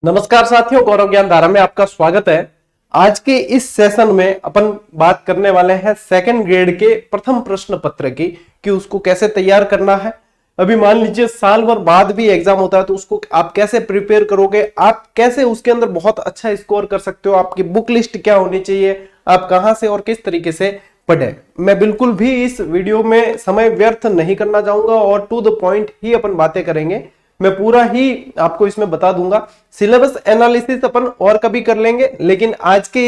नमस्कार साथियों, गौरव ज्ञान धारा में आपका स्वागत है। आज के इस सेशन में अपन बात करने वाले हैं सेकंड ग्रेड के प्रथम प्रश्न पत्र की कि उसको कैसे तैयार करना है। अभी मान लीजिए साल भर बाद भी एग्जाम होता है तो उसको आप कैसे प्रिपेयर करोगे, आप कैसे उसके अंदर बहुत अच्छा स्कोर कर सकते हो, आपकी बुक लिस्ट क्या होनी चाहिए, आप कहां से और किस तरीके से पढ़े। मैं बिल्कुल भी इस वीडियो में समय व्यर्थ नहीं करना चाहूंगा और टू द पॉइंट ही अपन बातें करेंगे। मैं पूरा ही आपको इसमें बता दूंगा। सिलेबस एनालिसिस अपन और कभी कर लेंगे, लेकिन आज के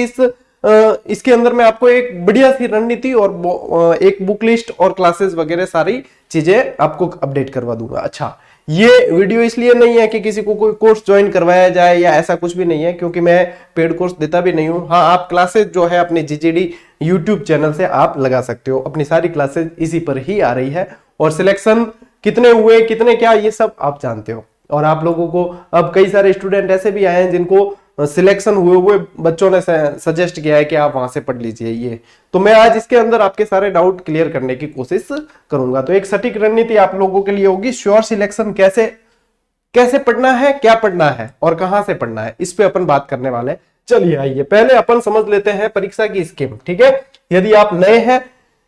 इसके अंदर मैं आपको एक बढ़िया सी रणनीति और एक बुक लिस्ट और क्लासेस वगैरह सारी चीजें आपको अपडेट करवा दूंगा। अच्छा, ये वीडियो इसलिए नहीं है कि किसी को कोई कोर्स ज्वाइन करवाया जाए या ऐसा कुछ भी नहीं है, क्योंकि मैं पेड कोर्स देता भी नहीं हूं। हाँ, आप क्लासेस जो है अपने जीजीडी यूट्यूब चैनल से आप लगा सकते हो। अपनी सारी क्लासेस इसी पर ही आ रही है और सिलेक्शन कितने हुए, कितने क्या, ये सब आप जानते हो। और आप लोगों को अब कई सारे स्टूडेंट ऐसे भी आए हैं जिनको सिलेक्शन हुए बच्चों ने सजेस्ट किया है कि आप वहां से पढ़ लीजिए ये। तो मैं आज इसके अंदर आपके सारे डाउट क्लियर करने की कोशिश करूंगा। तो एक सटीक रणनीति आप लोगों के लिए होगी। श्योर सिलेक्शन कैसे पढ़ना है, क्या पढ़ना है और कहां से पढ़ना है, इस पे अपन बात करने वाले हैं। चलिए आइए पहले अपन समझ लेते हैं परीक्षा की स्कीम। ठीक है, यदि आप नए हैं,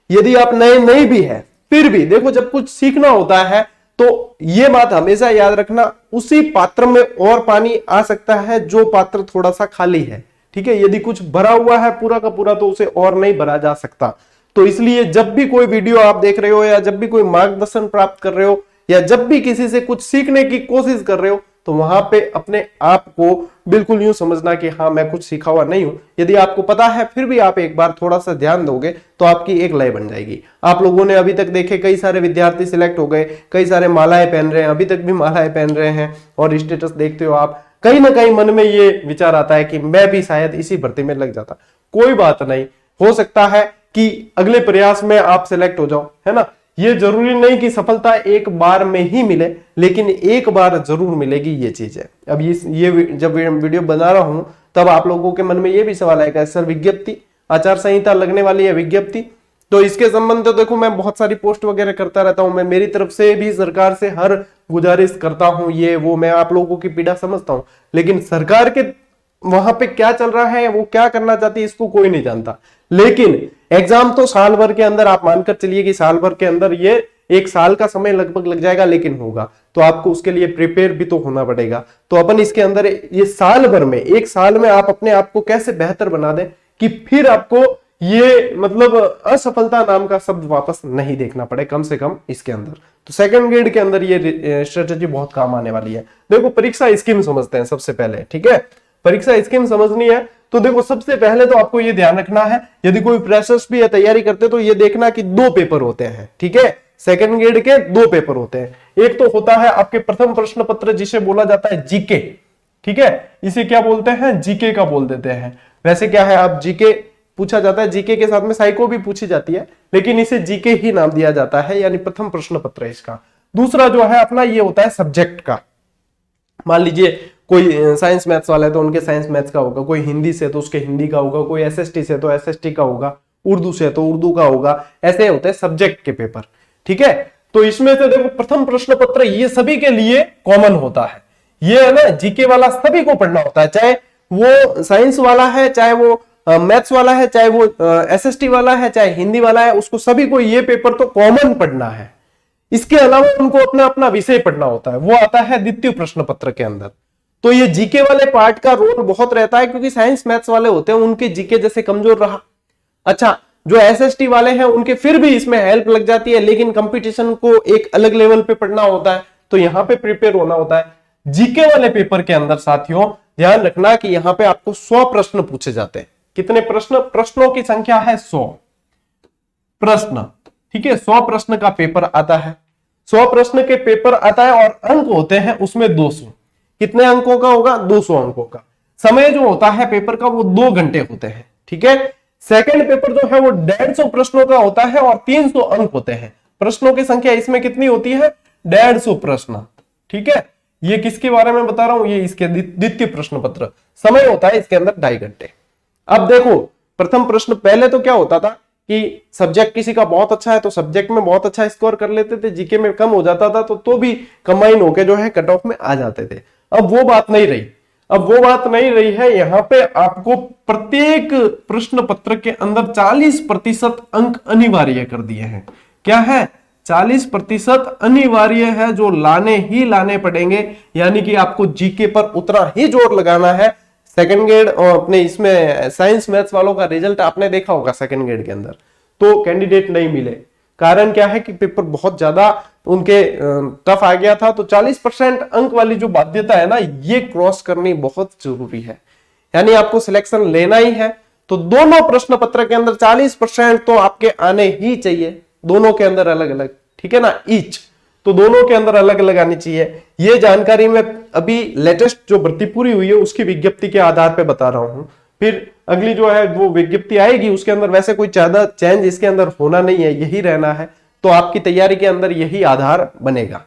यदि आप नए नहीं भी है, फिर भी देखो, जब कुछ सीखना होता है तो यह बात हमेशा याद रखना, उसी पात्र में और पानी आ सकता है जो पात्र थोड़ा सा खाली है। ठीक है, यदि कुछ भरा हुआ है पूरा का पूरा तो उसे और नहीं भरा जा सकता। तो इसलिए जब भी कोई वीडियो आप देख रहे हो या जब भी कोई मार्गदर्शन प्राप्त कर रहे हो या जब भी किसी से कुछ सीखने की कोशिश कर रहे हो तो वहां पे अपने आप को बिल्कुल यूं समझना कि हाँ, मैं कुछ सीखा हुआ नहीं हूं। यदि आपको पता है फिर भी आप एक बार थोड़ा सा ध्यान दोगे तो आपकी एक लय बन जाएगी। आप लोगों ने अभी तक देखे कई सारे विद्यार्थी सिलेक्ट हो गए, कई सारे मालाएं पहन रहे हैं, अभी तक भी मालाएं पहन रहे हैं और स्टेटस देखते हो आप, कहीं ना कहीं मन में ये विचार आता है कि मैं भी शायद इसी भर्ती में लग जाता। कोई बात नहीं, हो सकता है कि अगले प्रयास में आप सिलेक्ट हो जाओ, है ना। ये जरूरी नहीं कि सफलता एक बार में ही मिले, लेकिन एक बार जरूर मिलेगी ये चीज है। अब ये जब वीडियो बना रहा हूं तब आप लोगों के मन में ये भी सवाल आएगा, सर विज्ञप्ति, आचार संहिता लगने वाली है विज्ञप्ति, तो इसके संबंध तो देखो मैं बहुत सारी पोस्ट वगैरह करता रहता हूं। मैं मेरी तरफ से भी सरकार से हर गुजारिश करता हूं, ये वो, मैं आप लोगों की पीड़ा समझता हूं, लेकिन सरकार के वहां पे क्या चल रहा है, वो क्या करना चाहती है, इसको कोई नहीं जानता। लेकिन एग्जाम तो साल भर के अंदर, आप मानकर चलिए कि साल भर के अंदर ये एक साल का समय लगभग लग जाएगा, लेकिन होगा तो आपको उसके लिए प्रिपेयर भी तो होना पड़ेगा। तो अपन इसके अंदर ये साल भर में, एक साल में आप अपने आप को कैसे बेहतर बना दें कि फिर आपको ये मतलब असफलता नाम का शब्द वापस नहीं देखना पड़े, कम से कम इसके अंदर। तो सेकंड ग्रेड के अंदर ये स्ट्रेटेजी बहुत काम आने वाली है। देखो परीक्षा स्कीम समझते हैं सबसे पहले। ठीक है, परीक्षा स्कीम समझनी है तो देखो सबसे पहले तो आपको ये ध्यान रखना है, यदि कोई फ्रेशर्स भी है तैयारी करते तो ये देखना कि 2 पेपर होते हैं। ठीक है, सेकंड ग्रेड के 2 पेपर होते हैं। एक तो होता है आपके प्रथम प्रश्न पत्र जिसे बोला जाता है जीके। ठीक है, इसे क्या बोलते हैं, जीके का बोल देते हैं। वैसे क्या है, आप जीके पूछा जाता है, जीके के साथ में साइको भी पूछी जाती है, लेकिन इसे जीके ही नाम दिया जाता है, यानी प्रथम प्रश्न पत्र इसका। दूसरा जो है अपना ये होता है सब्जेक्ट का। मान लीजिए कोई साइंस मैथ्स वाला है तो उनके साइंस मैथ्स का होगा, कोई हिंदी से तो उसके हिंदी का होगा, कोई एसएसटी से तो एसएसटी का होगा, उर्दू से तो उर्दू का होगा। ऐसे होते हैं सब्जेक्ट के पेपर। ठीक है, तो इसमें से देखो प्रथम प्रश्न पत्र ये सभी के लिए कॉमन होता है। ये है ना, जीके वाला सभी को पढ़ना होता है, चाहे वो साइंस वाला है, चाहे वो मैथ्स वाला है, चाहे वो एसएसटी वाला है, चाहे हिंदी वाला है, उसको सभी को ये पेपर तो कॉमन पढ़ना है। इसके अलावा उनको अपना अपना विषय पढ़ना होता है, वो आता है द्वितीय प्रश्न पत्र के अंदर। तो ये जीके वाले पार्ट का रोल बहुत रहता है, क्योंकि साइंस मैथ्स वाले होते हैं उनके जीके जैसे कमजोर रहा। अच्छा, जो एसएसटी वाले हैं उनके फिर भी इसमें हेल्प लग जाती है, लेकिन कंपटीशन को एक अलग लेवल पे पढ़ना होता है, तो यहां पे प्रिपेयर होना होता है। जीके वाले पेपर के अंदर साथियों ध्यान रखना कि यहां पे आपको 100 प्रश्न पूछे जाते हैं। कितने प्रश्न, प्रश्नों की संख्या है 100 प्रश्न। ठीक है, 100 प्रश्न का पेपर आता है, 100 प्रश्न के पेपर आता है और अंक होते हैं उसमें 200। कितने अंकों का होगा, 200 अंकों का। समय जो होता है पेपर का वो 2 घंटे होते हैं। ठीक है, सेकंड पेपर जो है वो 150 प्रश्नों का होता है और 300 अंक होते हैं। प्रश्नों की संख्या इसमें कितनी होती है, 150 प्रश्न। ठीक है, ये किसके बारे में बता रहा हूं, ये इसके द्वितीय प्रश्न पत्र। समय होता है इसके अंदर 2.5 घंटे। अब देखो प्रथम प्रश्न, पहले तो क्या होता था कि सब्जेक्ट किसी का बहुत अच्छा है तो सब्जेक्ट में बहुत अच्छा स्कोर कर लेते थे, जीके में कम हो जाता था तो भी कंबाइन होके जो है कट ऑफ में आ जाते थे। अब वो बात नहीं रही। अब वो बात नहीं रही है, यहां पे आपको प्रत्येक प्रश्न पत्र के अंदर 40% अंक अनिवार्य कर दिए हैं। क्या है? 40% अनिवार्य है, जो लाने ही लाने पड़ेंगे, यानी कि आपको जीके पर उतना ही जोर लगाना है। सेकंड ग्रेड और अपने इसमें साइंस मैथ्स वालों का रिजल्ट आपने देखा होगा सेकंड ग्रेड के अंदर, तो कैंडिडेट नहीं मिले। कारण क्या है कि पेपर बहुत ज्यादा उनके टफ आ गया था। तो 40% अंक वाली जो बाध्यता है ना, ये क्रॉस करनी बहुत जरूरी है। यानी आपको सिलेक्शन लेना ही है तो दोनों प्रश्न पत्र के अंदर 40% तो आपके आने ही चाहिए, दोनों के अंदर अलग अलग, ठीक है ना, ईच। तो दोनों के अंदर अलग अलग आनी चाहिए। ये जानकारी मैं अभी लेटेस्ट जो भर्ती पूरी हुई है उसकी विज्ञप्ति के आधार पे बता रहा हूं। फिर अगली जो है वो विज्ञप्ति आएगी, उसके अंदर वैसे कोई ज्यादा चेंज इसके अंदर होना नहीं है, यही रहना है। तो आपकी तैयारी के अंदर यही आधार बनेगा।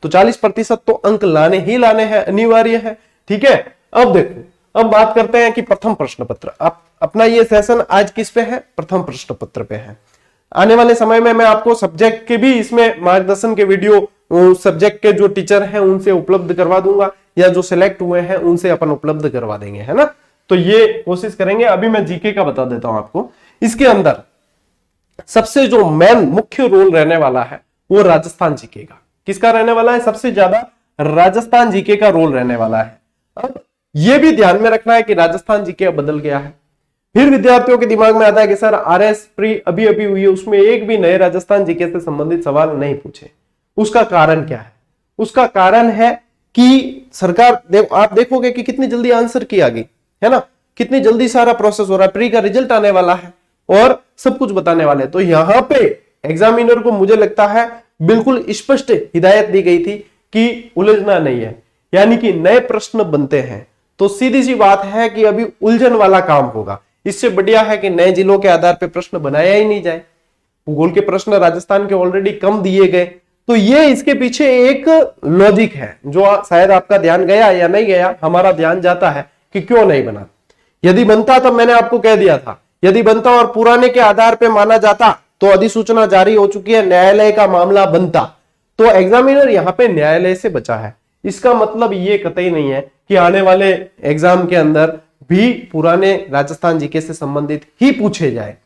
तो 40% तो अंक लाने ही लाने हैं, अनिवार्य है, ठीक है। अब देखो, अब बात करते हैं कि प्रथम प्रश्न पत्र। आप अपना ये सेशन आज किस पे है? प्रथम प्रश्न पत्र पे है। आने वाले समय में मैं आपको सब्जेक्ट के भी इसमें मार्गदर्शन के वीडियो सब्जेक्ट के जो टीचर हैं उनसे उपलब्ध करवा दूंगा, या जो सिलेक्ट हुए हैं उनसे अपन उपलब्ध करवा देंगे, है ना। तो ये कोशिश करेंगे। अभी मैं जीके का बता देता हूं आपको। इसके अंदर सबसे जो मेन मुख्य रोल रहने वाला है वो राजस्थान जीके का। किसका रहने वाला है? सबसे ज्यादा राजस्थान जीके का रोल रहने वाला है। अब यह भी ध्यान में रखना है कि राजस्थान जीके अब बदल गया है। फिर विद्यार्थियों के दिमाग में आता है कि सर आरएस प्री अभी अभी हुई है, उसमें एक भी नए राजस्थान जीके से संबंधित सवाल नहीं पूछे। उसका कारण क्या है? उसका कारण है कि सरकार आप देखोगे कि कितनी जल्दी आंसर की आ गई है ना, कितनी जल्दी सारा प्रोसेस हो रहा है। प्री का रिजल्ट आने वाला है और सब कुछ बताने वाले। तो यहां पे एग्जामिनर को मुझे लगता है बिल्कुल स्पष्ट हिदायत दी गई थी कि उलझना नहीं है, यानी कि नए प्रश्न बनते हैं तो सीधी सी बात है कि अभी उलझन वाला काम होगा। इससे बढ़िया है कि नए जिलों के आधार पर प्रश्न बनाया ही नहीं जाए। भूगोल के प्रश्न राजस्थान के ऑलरेडी कम दिए गए, तो ये इसके पीछे एक लॉजिक है जो शायद आपका ध्यान गया या नहीं गया, हमारा ध्यान जाता है कि क्यों नहीं बना। यदि बनता तो मैंने आपको कह दिया था, यदि बनता और पुराने के आधार पर माना जाता तो अधिसूचना जारी हो चुकी है, न्यायालय का मामला बनता। तो एग्जामिनर यहां पे न्यायालय से बचा है। इसका मतलब ये कतई नहीं है कि आने वाले एग्जाम के अंदर भी पुराने राजस्थान जीके से संबंधित ही पूछे जाए,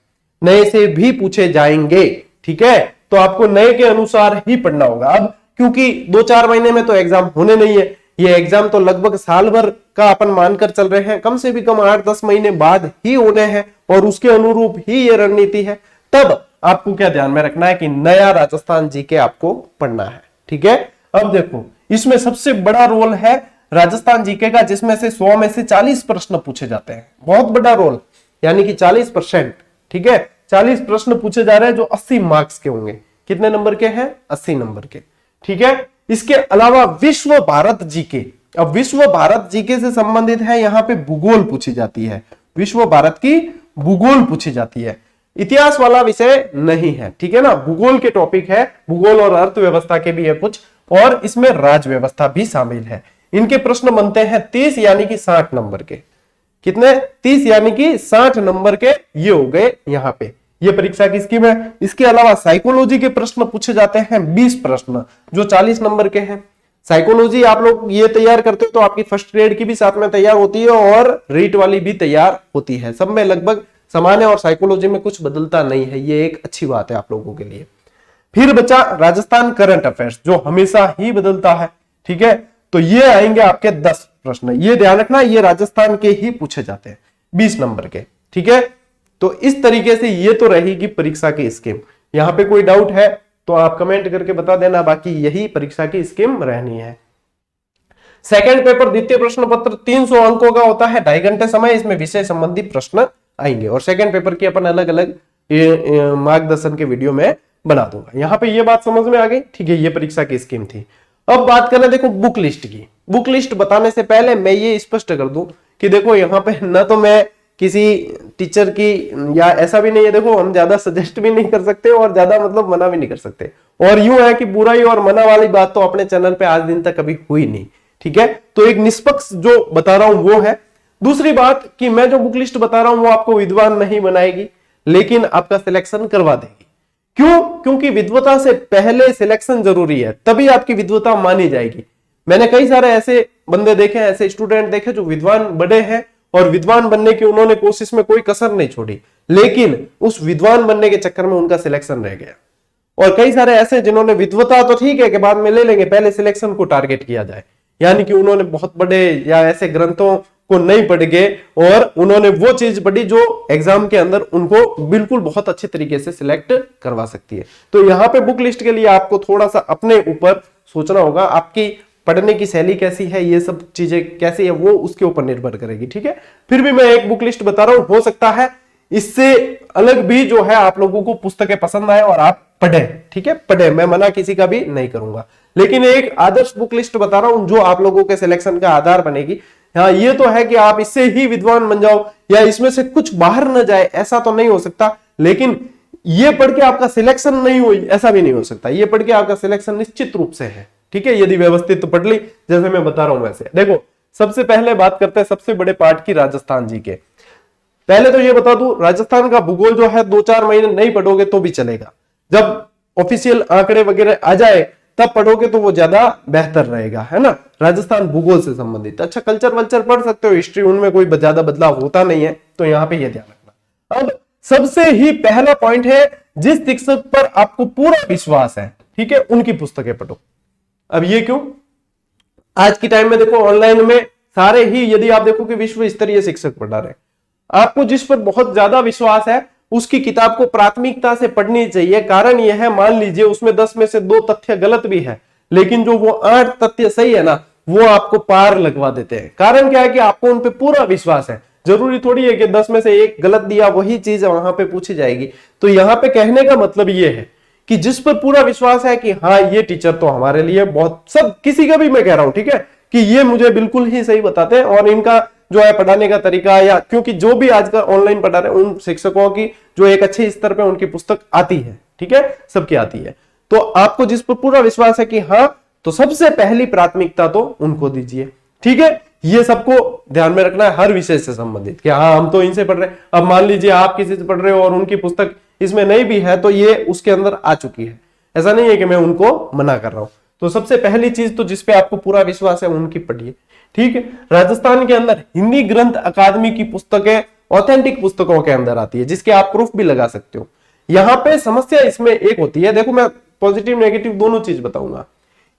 नए से भी पूछे जाएंगे, ठीक है। तो आपको नए के अनुसार ही पढ़ना होगा। अब क्योंकि 2-4 महीने में तो एग्जाम होने नहीं है, ये एग्जाम तो लगभग साल भर का अपन मानकर चल रहे हैं, कम से भी कम 8-10 महीने बाद ही होने हैं और उसके अनुरूप ही ये रणनीति है। तब आपको क्या ध्यान में रखना है कि नया राजस्थान जीके आपको पढ़ना है, ठीक है। अब देखो, इसमें सबसे बड़ा रोल है राजस्थान जीके का, जिसमें से 100 में से 40 प्रश्न पूछे जाते हैं। बहुत बड़ा रोल, यानी कि 40%, ठीक है। 40 प्रश्न पूछे जा रहे हैं जो 80 मार्क्स के होंगे। कितने नंबर के हैं? 80 नंबर के, ठीक है। इसके अलावा विश्व भारत जीके, अब विश्व भारत जीके से संबंधित है, यहां पे भूगोल पूछी जाती है, विश्व भारत की भूगोल पूछी जाती है, इतिहास वाला विषय नहीं है, ठीक है ना। भूगोल के टॉपिक है, भूगोल और अर्थव्यवस्था के भी है कुछ, और इसमें राज्य व्यवस्था भी शामिल है। इनके प्रश्न बनते हैं 30 यानी कि 60 नंबर के। कितने? 30 यानी कि 60 नंबर के ये हो गए यहां पे। ये परीक्षा की स्कीम है। इसके अलावा साइकोलॉजी के प्रश्न पूछे जाते हैं 20 प्रश्न जो 40 नंबर के हैं। साइकोलॉजी आप लोग ये तैयार करते हो तो आपकी फर्स्ट ग्रेड की भी साथ में तैयार होती है और रीट वाली भी तैयार होती है, सब में लगभग समान है और साइकोलॉजी में कुछ बदलता नहीं है। ये एक अच्छी बात है आप लोगों के लिए। फिर बचा राजस्थान करंट अफेयर्स जो हमेशा ही बदलता है, ठीक है। तो ये आएंगे आपके 10 प्रश्न, ये ध्यान रखना, ये राजस्थान के ही पूछे जाते हैं 20 नंबर के, ठीक है। तो इस तरीके से ये तो रहेगी परीक्षा की स्कीम। यहां पे कोई डाउट है तो आप कमेंट करके बता देना, बाकी यही परीक्षा की स्कीम रहनी है। सेकंड पेपर द्वितीय प्रश्न पत्र 300 अंकों का होता है, 2.5 घंटे समय, इसमें विषय संबंधी प्रश्न आएंगे और सेकंड पेपर की अपन अलग अलग मार्गदर्शन के वीडियो में बना दूंगा। यहां पे ये बात समझ में आ गई, ठीक है। ये परीक्षा की स्कीम थी। अब बात करें देखो बुक लिस्ट की। बुक लिस्ट बताने से पहले मैं ये स्पष्ट कर दूं कि देखो यहाँ पे ना तो मैं किसी टीचर की, या ऐसा भी नहीं है, देखो हम ज्यादा सजेस्ट भी नहीं कर सकते और ज्यादा मतलब मना भी नहीं कर सकते। और यूं है कि बुराई और मना वाली बात तो अपने चैनल पे आज दिन तक कभी हुई नहीं, ठीक है। तो एक निष्पक्ष जो बता रहा हूं वो है। दूसरी बात कि मैं जो बुक लिस्ट बता रहा हूं वो आपको विद्वान नहीं बनाएगी, लेकिन आपका सिलेक्शन करवा देगी। क्यों? क्योंकि विद्वता से पहले सिलेक्शन जरूरी है, तभी आपकी विद्वता मानी जाएगी। मैंने कई सारे ऐसे बंदे देखे, ऐसे स्टूडेंट देखे जो विद्वान बड़े हैं और विद्वान बनने की उन्होंने कोशिश में कोई कसर नहीं छोड़ी, लेकिन उस विद्वान बनने के चक्कर में उनका सिलेक्शन रह गया। और कई सारे ऐसे जिन्होंने विद्वता तो ठीक है कि बाद में ले लेंगे, पहले सिलेक्शन को टारगेट किया जाए, यानी कि उन्होंने बहुत बड़े या ऐसे ग्रंथों को नहीं पढ़ गए और उन्होंने वो चीज पढ़ी जो एग्जाम के अंदर उनको बिल्कुल बहुत अच्छे तरीके से सिलेक्ट करवा सकती है। तो यहाँ पे बुक लिस्ट के लिए आपको थोड़ा सा अपने ऊपर सोचना होगा, आपकी पढ़ने की शैली कैसी है, ये सब चीजें कैसी है, वो उसके ऊपर निर्भर करेगी। ठीक है, फिर भी मैं एक बुक लिस्ट बता रहा हूं, हो सकता है इससे अलग भी जो है आप लोगों को पुस्तकें पसंद आए और आप पढ़े। ठीक है, पढ़े, मैं मना किसी का भी नहीं करूंगा, लेकिन एक आदर्श बुक लिस्ट बता रहा हूं जो आप लोगों के सिलेक्शन का आधार बनेगी। हाँ, ये तो है कि आप इससे ही विद्वान बन जाओ या इसमें से कुछ बाहर न जाए, ऐसा तो नहीं हो सकता, लेकिन ये पढ़ के आपका सिलेक्शन नहीं हुई ऐसा भी नहीं हो सकता। ये पढ़ के आपका सिलेक्शन निश्चित रूप से है। ठीक है, यदि व्यवस्थित तो पढ़ ली, जैसे मैं बता रहा हूं वैसे। देखो, सबसे पहले बात करते हैं सबसे बड़े पार्ट की, राजस्थान जी के। पहले तो ये बता दूं, राजस्थान का भूगोल जो है 2-4 महीने नहीं पढ़ोगे तो भी चलेगा, जब ऑफिशियल आंकड़े वगैरह आ जाए तब पढ़ोगे तो वो ज्यादा बेहतर रहेगा, है ना। राजस्थान भूगोल से संबंधित, अच्छा कल्चर वल्चर पढ़ सकते हो, हिस्ट्री, उनमें कोई ज्यादा बदलाव होता नहीं है, तो यहाँ पे ये ध्यान रखना। अब सबसे ही पहला पॉइंट है, जिस शिक्षक पर आपको पूरा विश्वास है, ठीक है, उनकी पुस्तकें पढ़ो। अब ये क्यों? आज की टाइम में देखो, ऑनलाइन में सारे ही, यदि आप देखो कि विश्व स्तरीय शिक्षक पढ़ा रहे, आपको जिस पर बहुत ज्यादा विश्वास है उसकी किताब को प्राथमिकता से पढ़नी चाहिए। कारण यह है, मान लीजिए उसमें 10 में से 2 तथ्य गलत भी है, लेकिन जो वो 8 तथ्य सही है ना, वो आपको पार लगवा देते हैं। कारण क्या है कि आपको उन पे पूरा विश्वास है। जरूरी थोड़ी है कि 10 में से 1 गलत दिया वही चीज वहां पे पूछी जाएगी। तो यहाँ पे कहने का मतलब ये है कि जिस पर पूरा विश्वास है कि हाँ ये टीचर तो हमारे लिए बहुत, सब किसी का भी मैं कह रहा हूं, ठीक है, कि ये मुझे बिल्कुल ही सही बताते हैं और इनका जो है पढ़ाने का तरीका, या क्योंकि जो भी आजकल ऑनलाइन पढ़ा रहे हैं उन शिक्षकों की जो एक अच्छे स्तर पे उनकी पुस्तक आती है, ठीक है, सबकी आती है। तो आपको जिस पर पूरा विश्वास है कि हाँ, तो सबसे पहली प्राथमिकता तो उनको दीजिए। ठीक है, ये सबको ध्यान में रखना है हर विषय से संबंधित, कि हाँ हम तो इनसे पढ़ रहे हैं। अब मान लीजिए आप किसी से पढ़ रहे हो और उनकी पुस्तक इसमें नहीं भी है, तो ये उसके अंदर आ चुकी है, ऐसा नहीं है कि मैं उनको मना कर रहा हूं। तो सबसे पहली चीज तो जिसपे आपको पूरा विश्वास है उनकी पढ़िए। ठीक है, राजस्थान के अंदर हिंदी ग्रंथ अकादमी की पुस्तकें ऑथेंटिक पुस्तकों के अंदर आती है, जिसके आप प्रूफ भी लगा सकते हो। यहां पे समस्या इसमें एक होती है, देखो मैं पॉजिटिव नेगेटिव दोनों चीज बताऊंगा।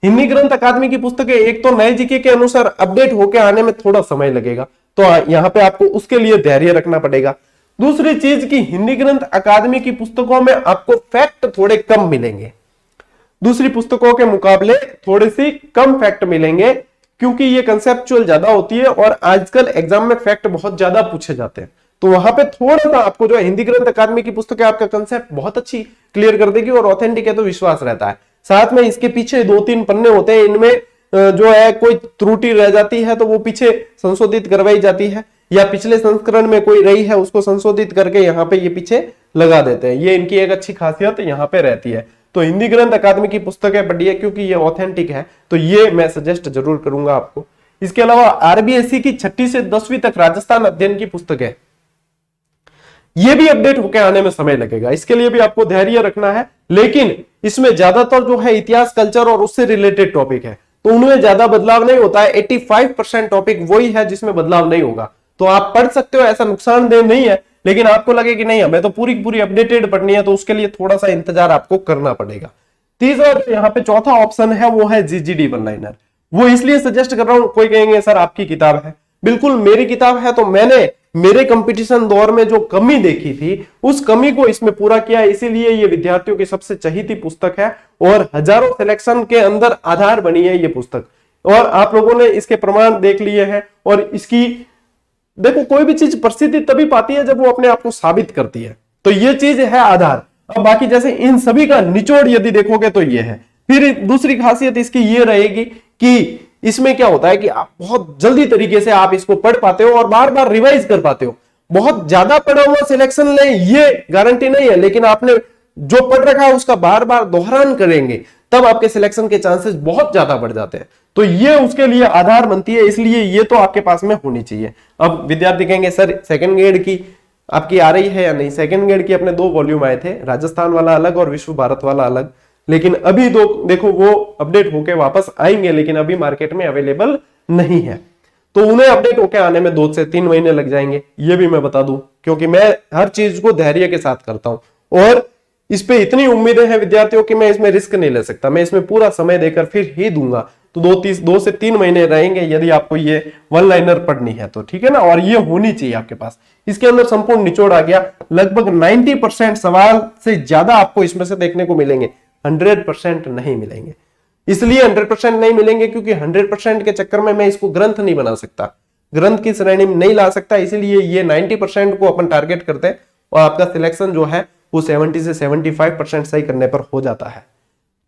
हिंदी ग्रंथ अकादमी की पुस्तकें एक तो नए जीके के अनुसार अपडेट होकर आने में थोड़ा समय लगेगा, तो यहाँ पे आपको उसके लिए धैर्य रखना पड़ेगा। दूसरी चीज की हिंदी ग्रंथ अकादमी की पुस्तकों में आपको फैक्ट थोड़े कम मिलेंगे, दूसरी पुस्तकों के मुकाबले थोड़े सी कम फैक्ट मिलेंगे, क्योंकि ये कंसेप्चुअल ज्यादा होती है और आजकल एग्जाम में फैक्ट बहुत ज्यादा पूछे जाते हैं। तो वहां पे थोड़ा सा आपको जो हिंदी ग्रंथ अकादमी की पुस्तक है, आपका कंसेप्ट बहुत अच्छी क्लियर कर देगी और ऑथेंटिक है तो विश्वास रहता है। साथ में इसके पीछे 2-3 पन्ने होते हैं, इनमें जो है कोई त्रुटि रह जाती है तो वो पीछे संशोधित करवाई जाती है, या पिछले संस्करण में कोई रही है उसको संशोधित करके यहाँ पे ये पीछे लगा देते हैं। ये इनकी एक अच्छी खासियत यहाँ पे रहती है। तो हिंदी ग्रंथ अकादमी की पुस्तकें पढ़िए, क्योंकि ये ऑथेंटिक है, तो ये मैं सजेस्ट जरूर करूंगा आपको। इसके अलावा आरबीएससी की 6ठी से 10वीं तक राजस्थान अध्ययन की पुस्तक है, ये भी अपडेट होकर आने में समय लगेगा, इसके लिए भी आपको धैर्य रखना है। लेकिन इसमें ज्यादातर जो है इतिहास, कल्चर और उससे रिलेटेड टॉपिक है, तो उनमें ज्यादा बदलाव नहीं होता है। 85% टॉपिक वही है जिसमें बदलाव नहीं होगा, तो आप पढ़ सकते हो, ऐसा नुकसानदेह नहीं है। लेकिन आपको लगे कि नहीं हमें तो पूरी अपडेटेड पढ़नी है, तो उसके लिए थोड़ा सा इंतजार आपको करना पड़ेगा। तीसरा जो यहाँ पे चौथा ऑप्शन है वो है जीजीडी वन लाइनर। वो इसलिए सजेस्ट कर रहा हूं, कोई कहेंगे सर आपकी किताब है, बिल्कुल मेरी किताब है। तो मैंने मेरे कंपटीशन दौर में जो कमी देखी थी उस कमी को इसमें पूरा किया, इसीलिए ये विद्यार्थियों की सबसे चहीती पुस्तक है और हजारों सिलेक्शन के अंदर आधार बनी है ये पुस्तक। और आप लोगों ने इसके प्रमाण देख लिए हैं। और इसकी देखो, कोई भी चीज प्रसिद्धि तभी पाती है जब वो अपने आप को साबित करती है, तो ये चीज है आधार। अब बाकी जैसे इन सभी का निचोड़ यदि देखोगे तो ये है। फिर दूसरी खासियत इसकी ये रहेगी कि इसमें क्या होता है कि आप बहुत जल्दी तरीके से आप इसको पढ़ पाते हो और बार बार रिवाइज कर पाते हो। बहुत ज्यादा पढ़ा हुआ सिलेक्शन ले ये गारंटी नहीं है, लेकिन आपने जो पढ़ रखा है उसका बार बार दोहरान करेंगे तब आपके सिलेक्शन के चांसेस बहुत ज्यादा बढ़ जाते हैं। तो ये उसके लिए आधार बनती है, इसलिए ये तो आपके पास में होनी चाहिए। अब विद्यार्थी कहेंगे सर सेकंड ग्रेड की आपकी आ रही है या नहीं? सेकंड ग्रेड की अपने 2 वॉल्यूम आए थे, राजस्थान वाला अलग और विश्व भारत वाला अलग। लेकिन अभी देखो वो अपडेट होके वापस आएंगे, लेकिन अभी मार्केट में अवेलेबल नहीं है, तो उन्हें अपडेट होके आने में 2 से 3 महीने लग जाएंगे, ये भी मैं बता दूं, क्योंकि मैं हर चीज को धैर्य के साथ करता हूं और इस पे इतनी उम्मीदें हैं विद्यार्थियों की, मैं इसमें रिस्क नहीं ले सकता, मैं इसमें पूरा समय देकर फिर ही दूंगा। तो 2 से 3 महीने रहेंगे यदि आपको ये वन लाइनर पढ़नी है तो, ठीक है ना, और ये होनी चाहिए आपके पास। इसके अंदर संपूर्ण निचोड़ आ गया, लगभग 90% सवाल से ज्यादा आपको इसमें से देखने को मिलेंगे, 100% नहीं मिलेंगे। इसलिए 100% नहीं मिलेंगे क्योंकि 100% के चक्कर में मैं इसको ग्रंथ नहीं बना सकता, ग्रंथ की श्रेणी में नहीं ला सकता, इसीलिए ये 90% को अपन टारगेट करते हैं और आपका सिलेक्शन जो है वो 70 से 75% सही करने पर हो जाता है।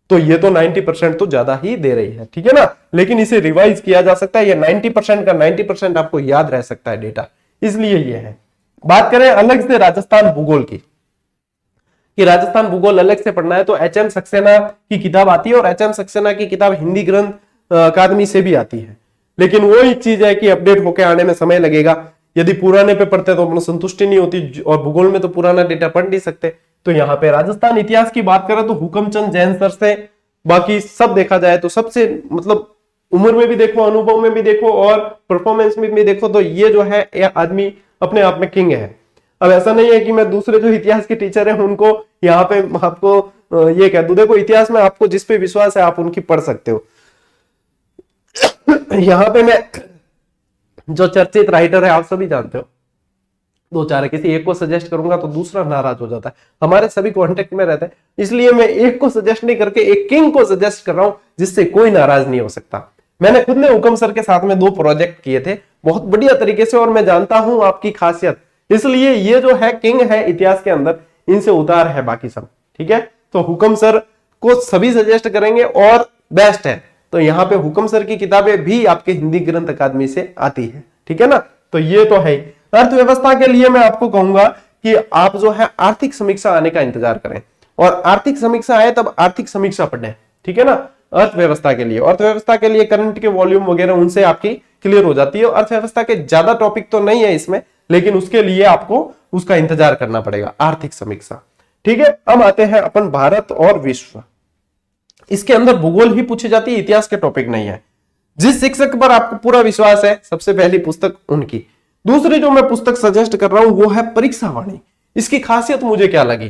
तो ये तो 90% तो ज्यादा ही दे रही है, ठीक है ना, लेकिन इसे रिवाइज किया जा सकता है, ये 90% का 90% आपको याद रह सकता है डेटा, इसलिए ये है। बात करें अलग से राजस्थान भूगोल की, कि राजस्थान भूगोल अलग से पढ़ना है, तो एच.एम. सक्सेना की किताब आती है और एच.एम. सक्सेना की किताब हिंदी ग्रंथ अकादमी से भी आती है, लेकिन वो एक चीज है कि अपडेट होकर आने में समय लगेगा। यदि पुराने पे पढ़ते तो संतुष्टि नहीं होती, और भूगोल में तो पुराना डेटा पढ़ नहीं सकते। तो यहाँ पे राजस्थान इतिहास की बात करें तो हुकमचंद जैन सर से बाकी सब देखा जाए तो सबसे मतलब उम्र में भी देखो, अनुभव में भी देखो और परफॉर्मेंस में भी देखो, तो ये जो है ये आदमी अपने आप में किंग है। अब ऐसा नहीं है कि मैं दूसरे जो इतिहास के टीचर हैं उनको यहाँ पे आपको ये कह दूं, देखो इतिहास में आपको जिस पे विश्वास है आप उनकी पढ़ सकते हो। यहाँ पे मैं जो चर्चित राइटर है आप सभी जानते हो, 2-4 किसी एक को सजेस्ट करूंगा तो दूसरा नाराज हो जाता है, हमारे सभी कांटेक्ट में रहते हैं, इसलिए मैं एक को सजेस्ट नहीं करके एक किंग को सजेस्ट कर रहा हूं जिससे कोई नाराज नहीं हो सकता। मैंने खुद ने हुकम सर के साथ में 2 प्रोजेक्ट किए थे बहुत बढ़िया तरीके से, और मैं जानता हूं आपकी खासियत, इसलिए ये जो है किंग है इतिहास के अंदर, इनसे उतार है बाकी सब, ठीक है। तो हुकम सर को सभी सजेस्ट करेंगे और बेस्ट है, तो यहाँ पे हुकम सर की किताबें भी आपके हिंदी ग्रंथ अकादमी से आती है, ठीक है ना। तो ये तो है। अर्थव्यवस्था के लिए मैं आपको कहूंगा कि आप जो है आर्थिक समीक्षा आने का इंतजार करें, और आर्थिक समीक्षा आए तब आर्थिक समीक्षा पढ़ें, ठीक है ना। अर्थव्यवस्था के लिए करंट के वॉल्यूम वगैरह उनसे आपकी क्लियर हो जाती है। अर्थव्यवस्था के ज्यादा टॉपिक तो नहीं है इसमें, लेकिन उसके लिए आपको उसका इंतजार करना पड़ेगा, आर्थिक समीक्षा, ठीक है। अब आते हैं अपन भारत और विश्व, इसके अंदर भूगोल ही पूछी जाती है, इतिहास के टॉपिक नहीं है। जिस शिक्षक पर आपको पूरा विश्वास है सबसे पहली पुस्तक उनकी। दूसरी जो मैं पुस्तक सजेस्ट कर रहा हूं वो है परीक्षा वाणी। इसकी खासियत मुझे क्या लगी,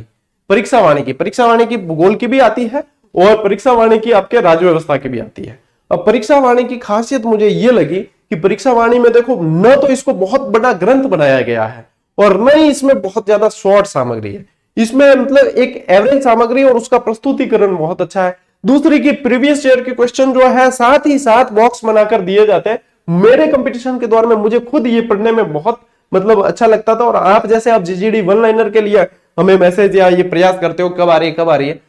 परीक्षा वाणी की भूगोल की भी आती है और परीक्षा वाणी की आपके राज्य व्यवस्था की भी आती है। अब परीक्षा वाणी की खासियत मुझे ये लगी कि परीक्षा वाणी में देखो न तो इसको बहुत बड़ा ग्रंथ बनाया गया है और न ही इसमें बहुत ज्यादा शॉर्ट सामग्री है, इसमें मतलब एक एवरेज सामग्री और उसका प्रस्तुतिकरण बहुत अच्छा है। दूसरी की प्रीवियस ईयर के क्वेश्चन जो है साथ ही साथ बॉक्स बनाकर दिए जाते हैं। मेरे कंपटीशन के दौर में मुझे खुद ये पढ़ने में बहुत मतलब अच्छा लगता था, और आप जैसे आप जीजीडी वन लाइनर के लिए हमें मैसेज या ये प्रयास करते हो कब आ रही है,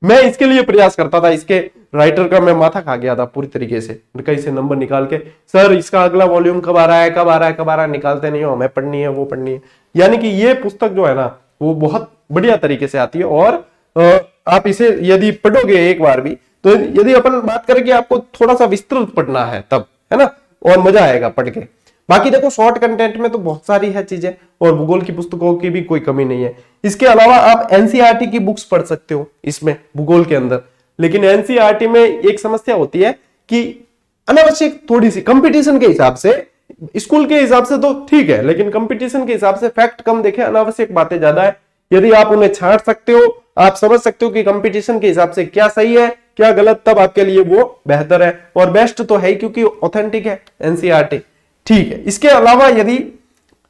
मैं इसके लिए प्रयास करता था, इसके राइटर का मैं माथा खा गया था पूरी तरीके से, कहीं से नंबर निकाल के सर इसका अगला वॉल्यूम कब आ रहा है, निकालते नहीं हो, हमें पढ़नी है वो पढ़नी है। यानी कि ये पुस्तक जो है ना वो बहुत बढ़िया तरीके से आती है, और आप इसे यदि पढ़ोगे एक बार भी, तो यदि अपन बात करें कि आपको थोड़ा सा विस्तृत पढ़ना है तब, है ना, और मजा आएगा पढ़ के। बाकी देखो शॉर्ट कंटेंट में तो बहुत सारी है चीजें, और भूगोल की पुस्तकों की भी कोई कमी नहीं है। इसके अलावा आप एनसीईआरटी की बुक्स पढ़ सकते हो इसमें भूगोल के अंदर, लेकिन एनसीईआरटी में एक समस्या होती है कि अनावश्यक थोड़ी सी कंपटीशन के हिसाब से, स्कूल के हिसाब से तो ठीक है, लेकिन कंपटीशन के हिसाब से फैक्ट कम देखे, अनावश्यक बातें ज्यादा है। यदि आप उन्हें छांट सकते हो, आप समझ सकते हो कि कंपटीशन के हिसाब से क्या सही है क्या गलत, तब आपके लिए वो बेहतर है और बेस्ट तो है क्योंकि ऑथेंटिक है एनसीईआरटी, ठीक है। इसके अलावा यदि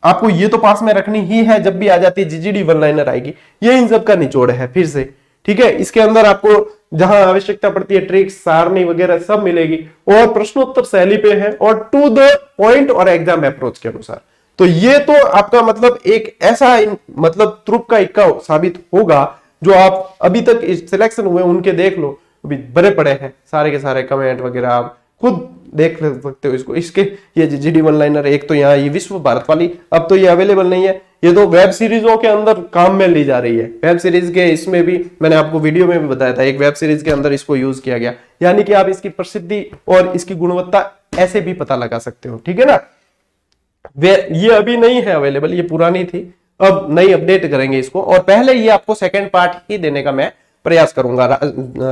आपको ये तो पास में रखनी ही है, जब भी आ जाती है जीजीडी वन लाइनर आएगी, ये इन सब का निचोड़ है फिर से, ठीक है। इसके अंदर आपको जहां आवश्यकता पड़ती है ट्रिक्स सारणी वगैरह सब मिलेगी, और प्रश्नोत्तर शैली पे है और टू द पॉइंट और एग्जाम अप्रोच के अनुसार। तो ये तो आपका मतलब एक ऐसा मतलब तुरुप का इक्का साबित होगा, जो आप अभी तक सिलेक्शन हुए उनके देख लो, अभी बड़े पड़े हैं सारे के सारे कमेंट वगैरह, आप खुद देख सकते हो इसको। इसके ये जीडी वन लाइनर एक तो यहाँ ये विश्व भारत वाली, अब तो ये अवेलेबल नहीं है, ये तो वेब सीरीजों के अंदर काम में ली जा रही है। वेब सीरीज के इसमें भी मैंने आपको वीडियो में भी बताया था, एक वेब सीरीज के अंदर इसको यूज किया गया, यानी कि आप इसकी प्रसिद्धि और इसकी गुणवत्ता ऐसे भी पता लगा सकते हो, ठीक है ना। ये अभी नहीं है अवेलेबल, ये पुरानी थी, अब नई अपडेट करेंगे इसको, और पहले ये आपको सेकंड पार्ट ही देने का मैं प्रयास करूंगा।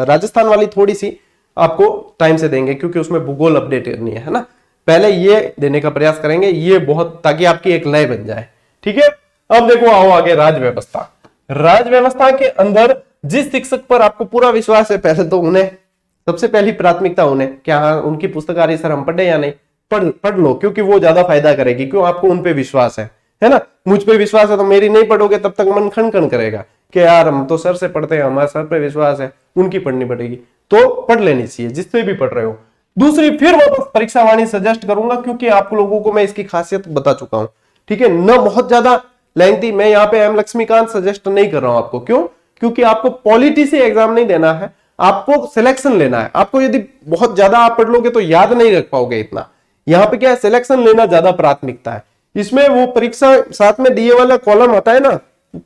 राजस्थान वाली थोड़ी सी आपको टाइम से देंगे क्योंकि उसमें भूगोल अपडेट करनी है ना। पहले ये देने का प्रयास करेंगे, ये बहुत, ताकि आपकी एक लय बन जाए। ठीक है, अब देखो आओ आगे राज व्यवस्था। राज व्यवस्था के अंदर जिस शिक्षक पर आपको पूरा विश्वास है, पहले तो उन्हें सबसे पहली प्राथमिकता उन्हें, क्या उनकी पुस्तक आ रही सर हम पढ़े या नहीं, पढ़ लो, क्योंकि वो ज्यादा फायदा करेगी। क्यों? आपको उन पे विश्वास है ना। मुझ पे विश्वास है तो मेरी नहीं पढ़ोगे तब तक मन खन खन करेगा कि यार हम तो सर से पढ़ते हैं, हमारे सर पे विश्वास है, उनकी पढ़नी पड़ेगी। तो पढ़ लेनी चाहिए जिससे भी पढ़ रहे हो। दूसरी, फिर वापस परीक्षा वाणी सजेस्ट करूंगा क्योंकि आप लोगों को मैं इसकी खासियत बता चुका हूं। ठीक है, न बहुत ज्यादा लेंथी, मैं यहाँ पे एम लक्ष्मीकांत सजेस्ट नहीं कर रहा हूं आपको। क्यों? क्योंकि आपको पॉलिटी से एग्जाम नहीं देना है, आपको सिलेक्शन लेना है। आपको यदि बहुत ज्यादा आप पढ़ लोगे तो याद नहीं रख पाओगे इतना। यहाँ पे क्या है, सिलेक्शन लेना ज्यादा प्राथमिकता है। इसमें वो परीक्षा साथ में दिए वाला कॉलम आता है ना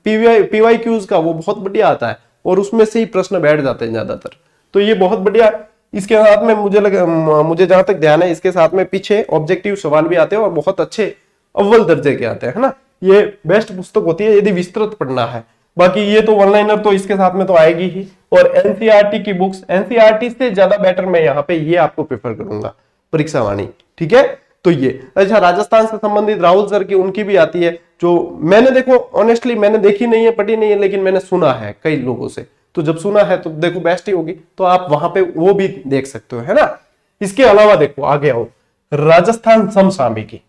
पीवाई क्यूज का, वो बहुत बढ़िया आता है और उसमें से ही प्रश्न बैठ जाते हैं ज्यादातर। तो ये बहुत बढ़िया। इसके साथ में मुझे जहां तक ध्यान है, इसके साथ में पीछे ऑब्जेक्टिव सवाल भी आते हैं और बहुत अच्छे अव्वल दर्जे के आते हैं, है ना। ये बेस्ट पुस्तक होती है यदि विस्तृत पढ़ना है। बाकी ये तो वन लाइनर तो इसके साथ में तो आएगी ही। और एनसीईआरटी की बुक्स, एनसीईआरटी से ज्यादा बेटर मैं यहाँ पे ये आपको प्रेफर करूंगा, परीक्षा वाणी। ठीक है, तो ये अच्छा, राजस्थान से संबंधित राहुल सर की उनकी भी आती है, जो मैंने देखो ऑनेस्टली मैंने देखी नहीं है, पढ़ी नहीं है, लेकिन मैंने सुना है कई लोगों से। तो जब सुना है तो देखो बेस्ट ही होगी, तो आप वहां पे वो भी देख सकते हो, है ना। इसके अलावा देखो आगे आओ, राजस्थान समसामयिकी।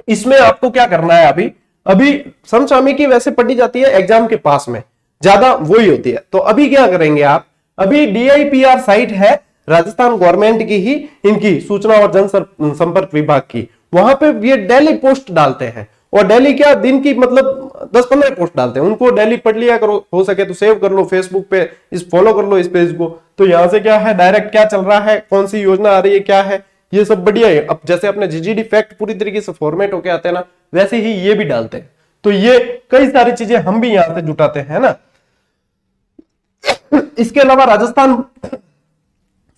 इसमें आपको क्या करना है, अभी समसामयिकी वैसे पढ़ी जाती है एग्जाम के पास में, ज्यादा वही होती है। तो अभी क्या करेंगे आप, अभी DIPR साइट है राजस्थान गवर्नमेंट की ही, इनकी सूचना और जनसंपर्क विभाग की, वहां पे ये डेली पोस्ट डालते हैं। और डेली क्या, दिन की मतलब 10-15 पोस्ट डालते हैं, उनको डेली पढ़ लिया करो, हो सके तो सेव कर लो फेसबुक पे, इस फॉलो कर लो इस पेज को। तो यहां से क्या है, डायरेक्ट क्या चल रहा है, कौन सी योजना आ रही है, क्या है, ये सब बढ़िया है। अब जैसे अपने GGD फैक्ट पूरी तरीके से फॉर्मेट होके आते हैं ना, वैसे ही ये भी डालते हैं। तो ये कई सारी चीजें हम भी यहां से जुटाते हैं ना। इसके अलावा राजस्थान